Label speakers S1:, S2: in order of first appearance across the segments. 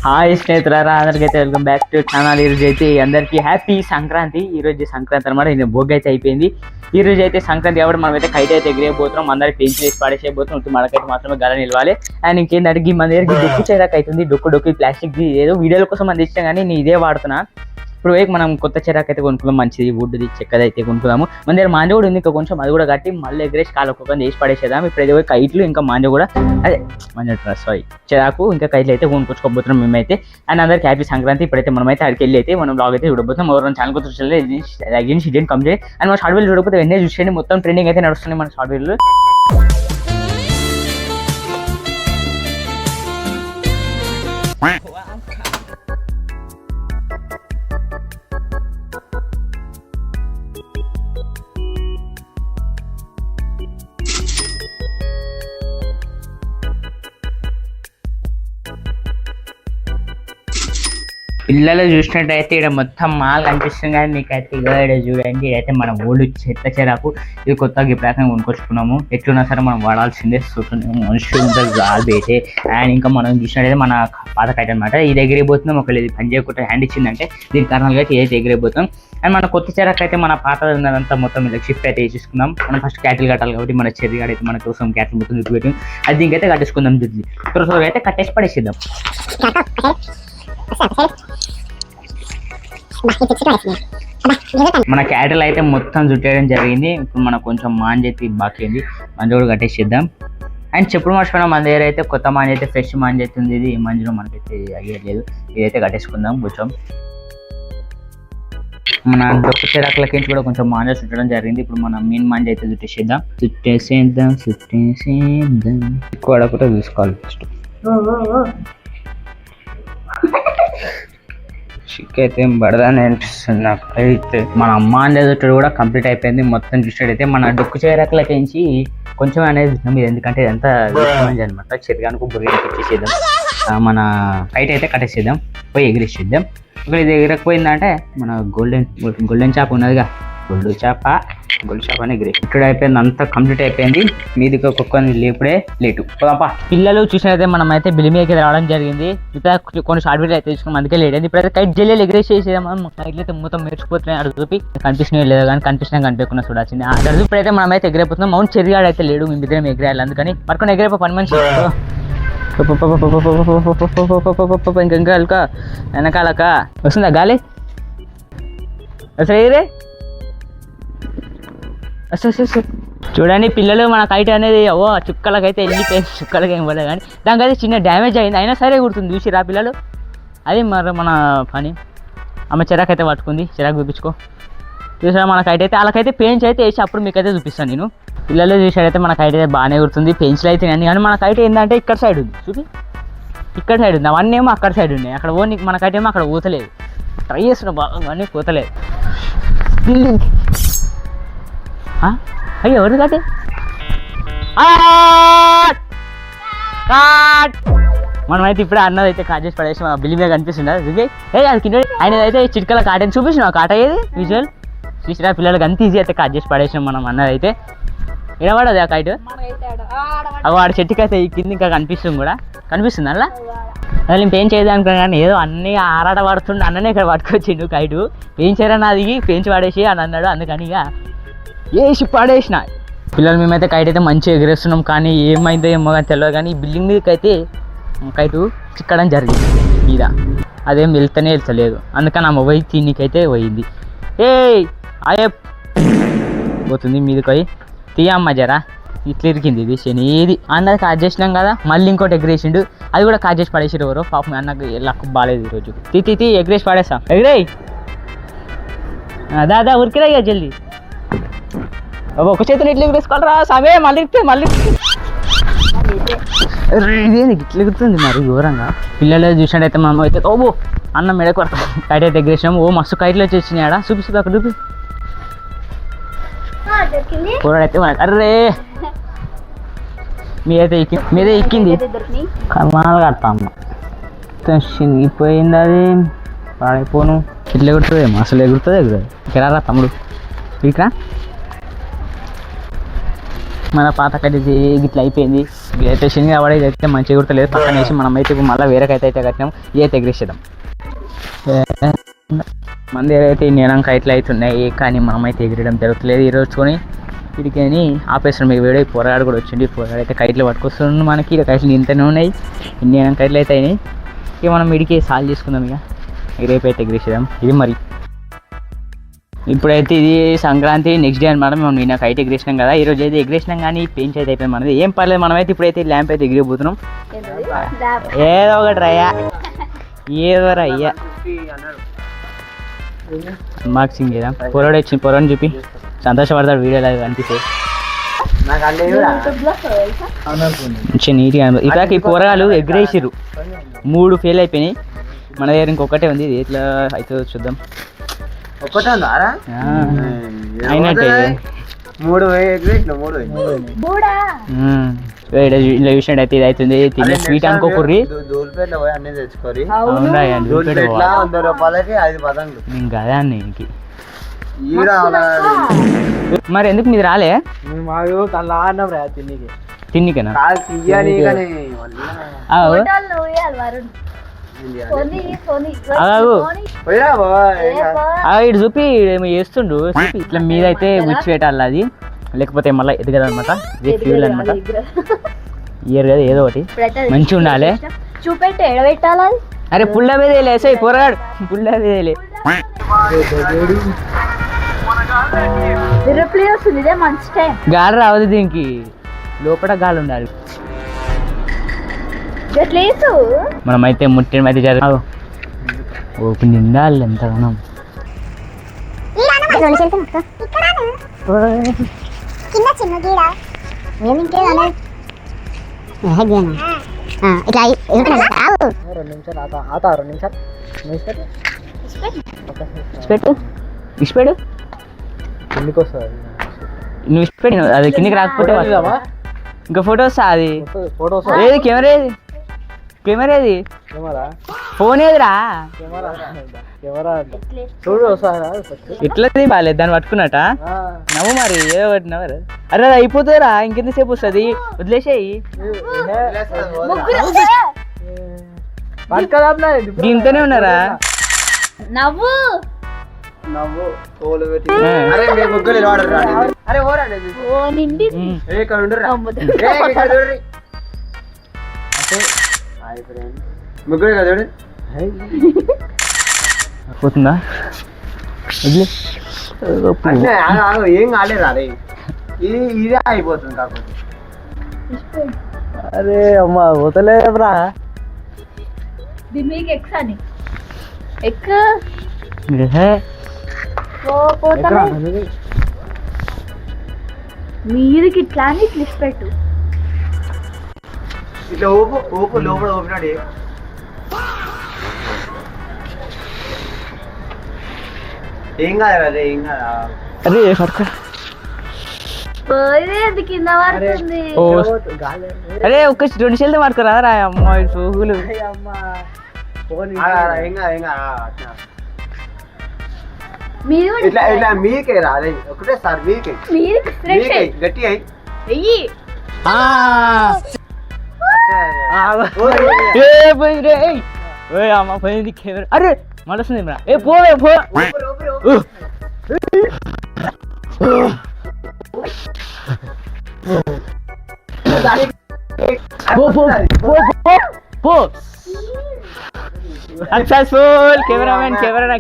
S1: Hi స్నేహితులారా, అందరికైతే welcome back to channel. ఈరోజు అయితే అందరికీ హ్యాపీ సంక్రాంతి. ఈరోజు సంక్రాంతి అనమాట. ఇది భోగి అయితే అయిపోయింది. ఈ రోజు అయితే సంక్రాంతి కాబట్టి మనం అయితే కైట్ అయితే ఎగిరేయబోతున్నాం. అందరికి పెంచి వేసి పడేసేయబోతున్నాం. మనకైతే మాత్రమే గల నిలవాలి. అండ్ ఇంకేంటి మన దగ్గర డొక్కు చేరాక అవుతుంది. డొక్కు ప్లాస్టిక్ ఏదో వీడియోల కోసం మనం తెచ్చాం కానీ నేను ఇదే వాడుతున్నా. ఇప్పుడు మనం కొత్త చెరాకు అయితే కొనుక్కుందాం. మంచిది వుడ్ది చెక్కది అయితే కొనుక్కుందాము. మన దగ్గర మాంజ కూడా ఉంది, ఇంకా కొంచెం అది కూడా కట్టి మళ్ళీ ఎగరేసి కాలు ఒక్కొక్క వేసి పడేసేద్దాం. ఇప్పుడు అయితే కైట్లు ఇంకా మాంజ కూడా అదే మాంజ సారీ చెరాకు ఇంకా కైట్లు అయితే కొనుక్కొచ్చుకోబోతున్నాం మేమైతే. అండ్ అందరికి హ్యాపీ సంక్రాంతి. ఇప్పుడైతే మనమైతే అక్కడికి వెళ్ళి అయితే మనం బ్లాగ్ అయితే చూడబోతున్నాం. ఎవరైనా ఛానల్ కొత్త షీట్ కంప్లీట్ అండ్ మన షార్ట్ వీడియో చూడకపోతే వెంటనే చూసేయండి. మొత్తం ట్రెండింగ్ అయితే నడుస్తుంది మన షార్ట్ వీడియోలో. పిల్లలు చూసినట్టయితే ఇక్కడ మొత్తం మాల్ కనిపిస్తుంది కానీ మీకైతే ఇక్కడ చూడండి. ఇదైతే మన ఓల్డ్ చెత్త చెరాకు. ఇది కొత్తగా ఈ ప్రకారం కొనుక్కొచ్చుకున్నాము. ఎట్లున్నా సరే మనం వాడాల్సిందే. మనుషులు ఉంటుంది గాలి అయితే. అండ్ ఇంకా మనం చూసినట్టయితే మన పాత కైట్ అనమాట. ఇది ఎగిరిపోతున్నాం. ఒకవేళ ఇది పని చేయకుండా హ్యాండ్ ఇచ్చిందంటే దీని కారణాలుగా ఇదైతే ఎగిరిపోతాం. అండ్ మన కొత్త చెరాకు అయితే మన పాత ఉన్నదంతా మొత్తం ఇలా షిఫ్ట్ అయితే వేసేసుకుందాం. మనం ఫస్ట్ క్యాటిల్ కట్టాలి కాబట్టి మన చెర్రీ అయితే మన కోసం క్యాటిల్ మొత్తం చుట్టుపెట్టి అది దీనికైతే కట్టేసుకుందాం. త్వరగా అయితే కట్టేసి పడేసేద్దాం. మన క్యాటిల్ అయితే మొత్తం చుట్టేయడం జరిగింది. ఇప్పుడు మనకు కొంచెం మాంజ అయితే బాకీ ఉంది. మంజ కూడా కట్టేసేద్దాం. అండ్ చెప్పుడు మర్చిపోయినా మన దగ్గర అయితే కొత్త మాంజ అయితే ఫ్రెష్ మాంజ అయితే ఉంది. ఇది మంజలో మనకైతే అయ్యలేదు. ఇదైతే కట్టేసుకుందాం. కొంచెం మన డొక్కు చెరాకులకించి కూడా కొంచెం మాంజ చుట్టడం జరిగింది. ఇప్పుడు మన మెయిన్ మాంజ అయితే చుట్టేసేద్దాం. ఎక్కువ కూడా చూసుకోవాలి. ఫస్ట్ చిక్ అయితే పడదాని అనిపిస్తుంది నాకు. అయితే మన అమ్మ అనేది కూడా కంప్లీట్ అయిపోయింది. మొత్తం చూసినట్టయితే మన డొక్కు చేరాకలకించి కొంచెం అనేది తిన్నాం. ఇది ఎందుకంటే ఇదంతా మంచి అనమాట. చెరిగానుకు బుర్రికి ఇచ్చేసేద్దాం. మన కైట్ అయితే కట్టేసేద్దాం. పోయి ఎగిరేసేద్దాం. ఒకవేళ ఇది ఎగిరకపోయిందంటే మన గోల్డెన్ చేప ఉన్నదిగా, గోల్డ్ చేప అని ఎగిరి ఇక్కడ అయిపోయింది. అంతా కంప్లీట్ అయిపోయింది. మీదికి ఒక్కొక్కరిని లేపుడే లేటు పోదాపా. పిల్లలు చూసినైతే మనం అయితే బిలిమీకి రావడం జరిగింది. ఇప్పుడు కొన్ని షార్ట్ వీడియో అయితే తీసుకున్నాం. అందుకే లేట్ అయింది. ఇప్పుడైతే కైట్ జల్లి ఎగిరేసేసేదాం. కైట్లు అయితే మొత్తం మెరిచిపోతున్నాయి. అక్కడ చూపి కనిపిస్తున్నాయి లేదా కానీ కనిపించకుండా చూడాల్సింది. అక్కడ ఇప్పుడైతే మనం అయితే ఎగిరైపోతున్నాం. మౌంట్ చెరిగాడు అయితే లేడు. మీ ఇద్దరం ఎగిరేయాలి. అందుకని పడుకొని ఎగిరైపో పని మనిషి. ఇంకా అల్క వెనకాలక వస్తుందా గాలి? అసలు ఎగిరే చూడండి పిల్లలు. మన కైట్ అనేది చుక్కలకైతే వెళ్ళిపోయింది. చుక్కలకి ఏం పడలేదు కానీ దానికైతే చిన్న డ్యామేజ్ అయింది. అయినా సరే గుర్తుంది. చూసిరా పిల్లలు? అది మరి మన పని. ఆమె చెరాకు అయితే పట్టుకుంది. చెరాకు చూపించుకో. చూసారా మన కైట్ అయితే వాళ్ళకైతే పెయింట్స్ అయితే వేసి అప్పుడు మీకైతే చూపిస్తాను నేను. పిల్లలు చూసాడైతే మన కైట్ అయితే బాగానే గుర్తుంది. పెన్సిల్ అయితే అన్ని కానీ మన కైట్ ఏంటంటే ఇక్కడ సైడ్ ఉంది. చూపి ఇక్కడ సైడ్ ఉంది. అవన్నీ ఏమో అక్కడ సైడ్ ఉన్నాయి. అక్కడ ఓన్లీ మన కైట్ ఏమో అక్కడ పోతలేదు. ట్రై చేస్తున్నా బాగా అన్నీ పోతలేదు. అయ్యో ఎవరు కట్టే మనమైతే ఇప్పుడే అన్నది అయితే కాట్ చేసి పడేసి మన బిల్లి మీద కనిపిస్తుందా? అది కింద ఆయన అయితే చిటికల కాటని చూపించిన కాట అయ్యేది విజువల్ చూసినా. పిల్లలకి అంత ఈజీ అయితే కాట్ చేసి పడేసినాం మనం. అన్నది అయితే వినబడదు ఆ కైట్. అవి వాడి చెట్టుకి అయితే ఈ కింద ఇంకా కనిపిస్తుంది కూడా. కనిపిస్తుంది అలా. అసలు నేను పెయింట్ చేయదు అనుకున్నా కానీ ఏదో అన్నీ ఆరాట పడుతుండే. అన్ననే ఇక్కడ పట్టుకొచ్చిండు కైటు. పెయింట్ చేయరని అది పెయించి పడేసి అని అన్నాడు. అందుకని ఇక వేసి పడేసిన. పిల్లలు మేమైతే కైట్ అయితే మంచిగా ఎగిరేస్తున్నాం. కానీ ఏమైందో ఏమో కానీ తెలియదు. కానీ ఈ బిల్డింగ్ మీదకి అయితే కైటు చిక్కడం జరిగింది మీద. అదేం వెళ్తలేదు. అందుకని ఆమె పోయి తిన్నికైతే పోయింది. అయ్యే పోతుంది మీదకి పోయి తీయమ్మ జరా. ఇట్లా ఇరికింది ఇది శనిది. అన్నది కాట్ చేసినాం కదా. మళ్ళీ ఇంకోటి ఎగిరేసిండు. అది కూడా కాట్ చేసి పడేసారు ఎవరో. పాపం అన్నకు లక్కు బాగాలేదు ఈరోజు. తీ ఎగిరేసి పడేస్తాం. ఎగిరేయి దాదా ఉరికిరా ఇక జల్దీ. ఒక చేతిని ఇట్లా ఎగిరేసుకోవాలరా సమే. మళ్ళీ ఇదేంది ఇట్లా ఎగురుతుంది మరి ఘోరంగా. పిల్లలు చూసినట్టయితే మనం అయితే అన్న మెడకు పడతాం. కైట్ అయితే ఎగిరేసినాము. మస్తు కైట్లు వచ్చి వచ్చినాయి ఆడ. చూపిస్తుంది అక్కడ చూపి. కూరడైతే మనకు అర్రే మీదే ఎక్కింది. కర్మాలు కడతామ్మ చినిగిపోయింది. అది పాడైపోను. ఇట్లా ఎగురుతుంది ఏమో. అసలు ఎగురుతుంది. ఇక్కడ తమ్ముడు ఇక్కడ మన పాత కట్టేసి ఇట్లా అయిపోయింది. అయితే శని కాబట్టి అయితే మంచిగా గుర్తలేదు పక్కన వేసి మనం అయితే ఇప్పుడు మళ్ళీ వేరేకైతే అయితే కట్టినాం ఇదైతే ఎగిరేసేద్దాం. మంది ఏదైతే నేనం కైట్లు అవుతున్నాయి కానీ మనమైతే ఎగిరడం జరుగుతలేదు ఈరోజుకొని వీడికి ఆపేస్తున్నాం. మీకు వీడియో పోరాడు కూడా వచ్చింది. పోరాడు అయితే కైట్లు పట్టుకొస్తున్నాం. మనకి ఇక కైట్లు ఇంతనే ఉన్నాయి. నేనం కైట్లు అయితే అయినాయి. ఇక మనం వీడికి సాల్వ్ చేసుకుందాం. ఇక రేపు అయితే ఎగిరేసేద్దాం. ఇది మరి ఇప్పుడైతే ఇది సంక్రాంతి నెక్స్ట్ డే అనమాట. మేము నిన్న కైట్ ఎగిరేసినాం కదా. ఈరోజు అయితే ఎగిరేసినాం కానీ పెంచ్ అయితే అయిపోయింది మనది. ఏం పర్లేదు మనమైతే ఇప్పుడైతే ల్యాంప్ అయితే ఎగిరిపోతున్నాం. ఏదో ఒకటి రయ్యా ఏదో రయ్యా అన్బాక్సింగ్ చేద్దాం. పొరడు వచ్చింది పొరని చూపి సంతోషపడతాడు వీడియోలో కనిపిస్తే మంచిగా నీట్గా. ఇలాగ ఈ పొరగాలు ఎగిరేసిర్రు 3 ఫెయిల్ అయిపోయినాయి. మన దగ్గర ఇంకొకటే ఉంది. ఇది ఎట్లా అయితే చూద్దాం. అయినట్టే ఇలా చూసినట్టు అయితే ఇది అవుతుంది. తినే స్వీట్ అనుకోకుర్రి ఇంకా అదే అన్న ఇంకి మరి ఎందుకు మీరు రాలే తిన్నికనా ఇటు చూపి ఏమో చేస్తుండు. ఇట్లా మీద అయితే విడిచి పెట్టాలి అది లేకపోతే మళ్ళీ ఎదగదు అనమాట. ఇది ఫ్యూల్ అనమాట. ఇయర్ కదా ఏదో ఒకటి మంచిగా ఉండాలి. అరే పుల్ల మీద వేసాయి పోరాడు పుల్ల మీద గాలి రావద్దు దీనికి లోపల గాలి ఉండాలి. మనమైతే ముట్టిన అయితే చదువు ఓపెన్ ఉండాలి ఎంతగానో. నువ్వు ఇష్టపెట్టి అది కిందికి రాకపోతే ఇంకా ఫోటో వస్తా. అది ఏది కెమెరా ఏది కెమెరా ఏది ఫోన్ ఏదిరా ఇట్లది బాగాలేదు దాన్ని పట్టుకున్నట నవ్వు మరి ఏదో ఒకటి నవ్వరు. అరే అది అయిపోతుందిరా ఇంకెంతసేపు వస్తుంది వదిలేసేయి. దీంతోనే ఉన్నారా
S2: నవ్వు
S1: పోతుందా
S3: ఏం కాలేరా ఇది ఇదే అయిపోతుంది కాకపోతే. అరే అమ్మా వదలేరా
S2: దీనికి ఎక్సాని ఎక్క మీరుకి ఇట్లా అని క్లిప్ పెట్టు.
S3: ఇట్లా ఓపు ఓపు లోపల ఓపినాడు. ఏం కాదు అదే ఏం కాదా.
S1: అరే పట్టుకో
S2: కింద పడుతుంది.
S1: అరే ఒక్క 2 సెల్లు పట్టుకురా రా అమ్మాయి సోగులు.
S3: ఇట్లా ఇట్లా మీకే రాదే ఒకటే సార్ మీకే గట్టి అయ్యి
S1: అమ్మ పోయింది కెమెరా. అరే మళ్ళీ వస్తుంది ఏ పోవే పో పో సక్సెస్ఫుల్ కెమెరామెన్ కెమెరా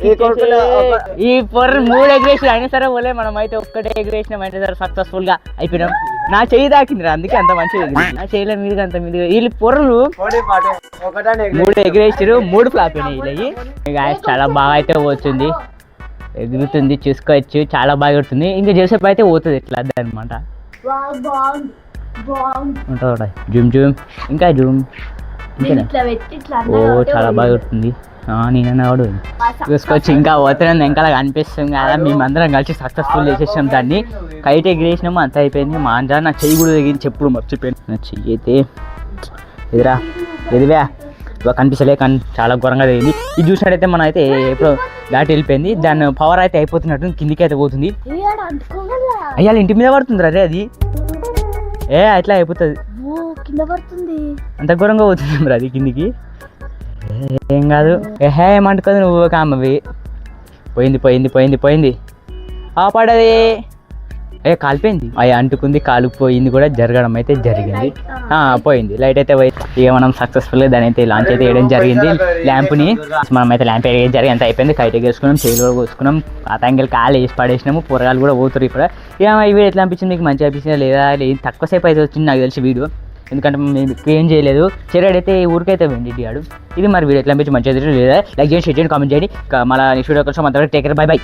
S1: ఈ పొర్ర 3 ఎగ్రేషన్ అయినా సరే పోలే. మనం అయితే ఒక్కటే ఎగ్రేషన్ అయితే సరే సక్సెస్ఫుల్ గా అయిపోయినాం. నా చెయ్యి దాకిందిరా అందుకే అంత మంచిగా నా చెయ్యిలో మీదుగా అంత మీదుగా వీళ్ళు పొర్రలు 3 ఎగ్రేసారు 3 ఫ్లాప్ అయినాయి. వీళ్ళకి చాలా బాగా అయితే పోతుంది ఎగురుతుంది చూసుకోవచ్చు చాలా బాగా ఎగురుతుంది. ఇంకా జోసేపు అయితే పోతుంది ఎట్లా అనమాట. ఉంటుంది జూమ్ జూమ్ ఇంకా జూమ్ ఓ చాలా బాగా ఎగురుతుంది. నేనన్నాడు చూసుకోవచ్చు ఇంకా పోతున్నాను వెనకాల కనిపిస్తుంది కదా. మేమందరం కలిసి సక్సెస్ఫుల్ చేసేసాం దాన్ని. కైట్ ఎగిరేసినాము అంత అయిపోయింది. మా అంతా నా చెయ్యి కూడా తగ్గింది చెప్పుడు మర్చిపోయింది. నా చెయ్యి అయితే ఎదురా ఎదివా కనిపిస్తలే కానీ చాలా ఘోరంగా తగ్గింది. ఇది చూసినట్టయితే మనం అయితే ఎప్పుడు దాటి వెళ్ళిపోయింది. దాని పవర్ అయితే అయిపోతున్నట్టు కిందికి అయితే పోతుంది. అయ్యాలి ఇంటి మీద పడుతుంది అదే అది అట్లా అయిపోతుంది.
S2: కింద పడుతుంది.
S1: అంత ఘోరంగా పోతుంది మరి అది కిందికి. ఏం కాదు, ఏహే ఏమంటుకోదు నువ్వు కామవి. పోయింది పోయింది పోయింది పోయింది. పడది. కాలిపోయింది. అవి అంటుకుంది, కాలిపోయింది కూడా, జరగడం అయితే జరిగింది. పోయింది. లైట్ అయితే పోయింది. ఇక మనం సక్సెస్ఫుల్గా దాని అయితే లాంచ్ అయితే వేయడం జరిగింది ల్యాంప్ని. మనం అయితే ల్యాంప్ వేయడం జరిగింది, అంత అయిపోయింది. కైట్ ఎగేసుకున్నాం, చేలు కూడా కోసుకున్నాం, పాతాంగిల్ కాలు వేసి పడేసినాము. కూరగాయలు కూడా పోతున్నారు ఇప్పుడు. ఇక ఈ వీడియో ఎట్లా అనిపించింది, మీకు మంచిగా అనిపించిందా లేదా? లేదు తక్కువసేపు అయితే వచ్చింది నాకు తెలిసి వీడియో, ఎందుకంటే మేము ఏం చేయలేదు. చెరాడైతే ఊరికైతే వెండి ఆడు. ఇది మరి వీడియో ఎట్లా అనిపించి మంచిగా లేదా? లైక్ చేయండి, షేర్ చేయండి, కామెంట్ చేయండి. మళ్ళీ నెక్స్ట్ వీడియో కోసం అంతవరకు టేక్ కేర్, బై బై.